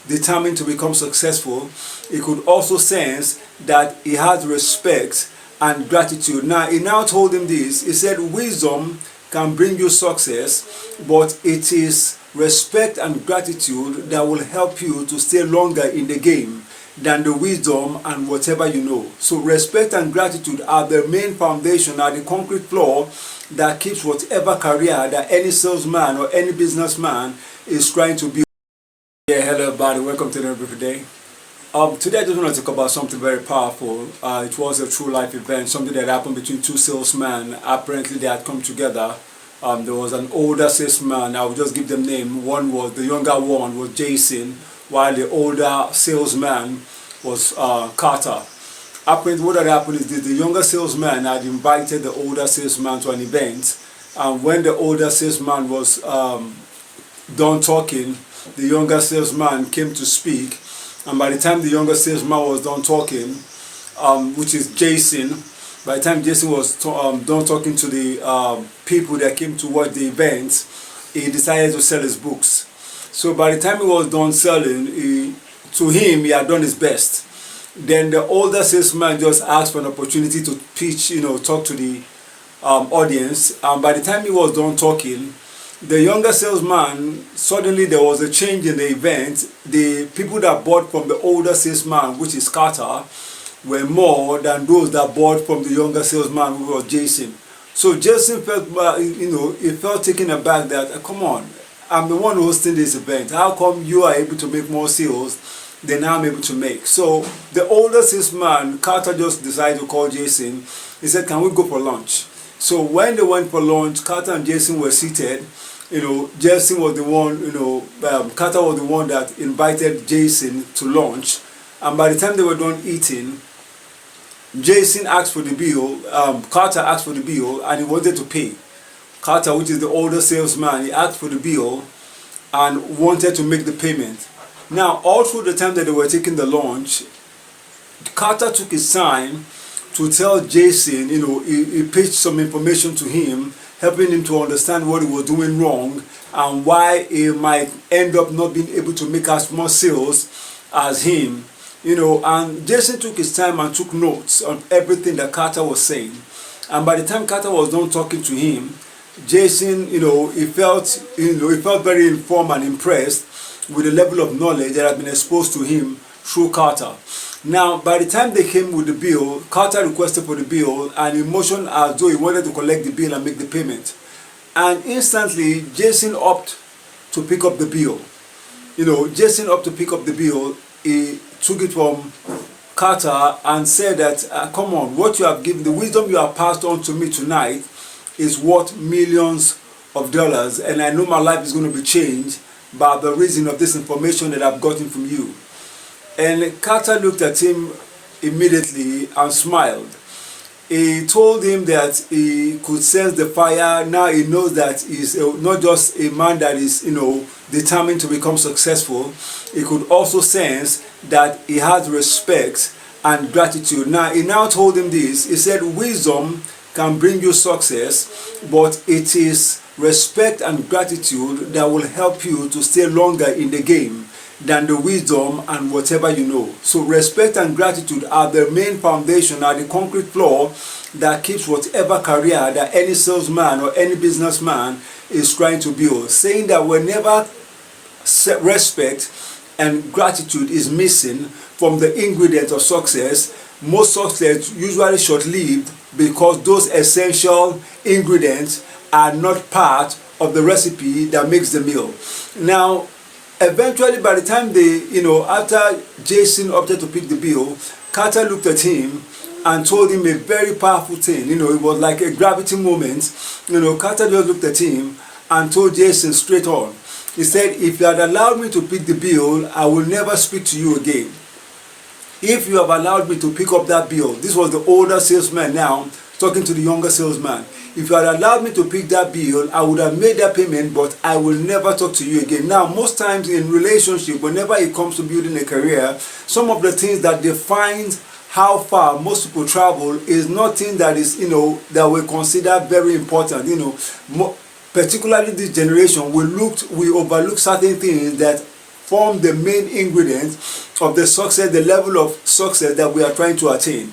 determined to become successful, he could also sense that he had respect and gratitude. Now, he now told him this. He said, wisdom can bring you success, but it is respect and gratitude that will help you to stay longer in the game than the wisdom and whatever you know. So respect and gratitude are the main foundation, are the concrete floor that keeps whatever career that any salesman or any businessman is trying to build. Yeah, hello everybody, welcome to the Review Day. Today I just want to talk about something very powerful. It was a true life event, something that happened between two salesmen. Apparently they had come together. There was an older salesman, I will just give them name. One was, the younger one was Jason, while the older salesman was Carter. Apparently what had happened is that the younger salesman had invited the older salesman to an event, and when the older salesman was done talking, the younger salesman came to speak, and by the time the younger salesman was done talking, which is Jason, by the time Jason was done talking to the people that came to watch the event, he decided to sell his books. So by the time he was done selling, to him he had done his best. Then the older salesman just asked for an opportunity to pitch, talk to the audience. And by the time he was done talking, the younger salesman, suddenly there was a change in the event. The people that bought from the older salesman, which is Carter, were more than those that bought from the younger salesman, who was Jason. So Jason felt, he felt taken aback that, come on, I'm the one hosting this event. How come you are able to make more sales than I'm able to make? So the older salesman, Carter, just decided to call Jason. He said, can we go for lunch? So when they went for lunch, Carter and Jason were seated. Jason was the one, Carter was the one that invited Jason to lunch. And by the time they were done eating, Jason asked for the bill, Carter asked for the bill, and he wanted to pay. Carter, which is the older salesman, he asked for the bill and wanted to make the payment. Now, all through the time that they were taking the lunch, Carter took his time to tell Jason, he pitched some information to him, helping him to understand what he was doing wrong and why he might end up not being able to make as much sales as him. And Jason took his time and took notes on everything that Carter was saying. And by the time Carter was done talking to him, Jason, he felt very informed and impressed with the level of knowledge that had been exposed to him through Carter. Now, by the time they came with the bill, Carter requested for the bill and he motioned as though he wanted to collect the bill and make the payment. And instantly, Jason opted to pick up the bill. Jason opted to pick up the bill. He took it from Carter and said that, come on, what you have given, the wisdom you have passed on to me tonight is worth millions of dollars, and I know my life is going to be changed by the reason of this information that I've gotten from you. And Carter looked at him immediately and smiled. He told him that he could sense the fire. Now he knows that he's not just a man that is, determined to become successful. He could also sense that he has respect and gratitude. Now he now told him this. He said, wisdom can bring you success, but it is respect and gratitude that will help you to stay longer in the game than the wisdom and whatever you know. So respect and gratitude are the main foundation, are the concrete floor that keeps whatever career that any salesman or any businessman is trying to build. Saying that whenever respect and gratitude is missing from the ingredients of success, most success usually short-lived because those essential ingredients are not part of the recipe that makes the meal. Now, eventually, by the time after Jason opted to pick the bill, Carter looked at him and told him a very powerful thing. It was like a gravity moment. Carter just looked at him and told Jason straight on. He said, if you had allowed me to pick the bill, I will never speak to you again. If you have allowed me to pick up that bill, this was the older salesman now talking to the younger salesman. If you had allowed me to pick that bill, I would have made that payment, but I will never talk to you again. Now, most times in relationship, whenever it comes to building a career, some of the things that define how far most people travel is nothing that is, that we consider very important. Particularly this generation, we overlook certain things that form the main ingredient of the success, the level of success that we are trying to attain.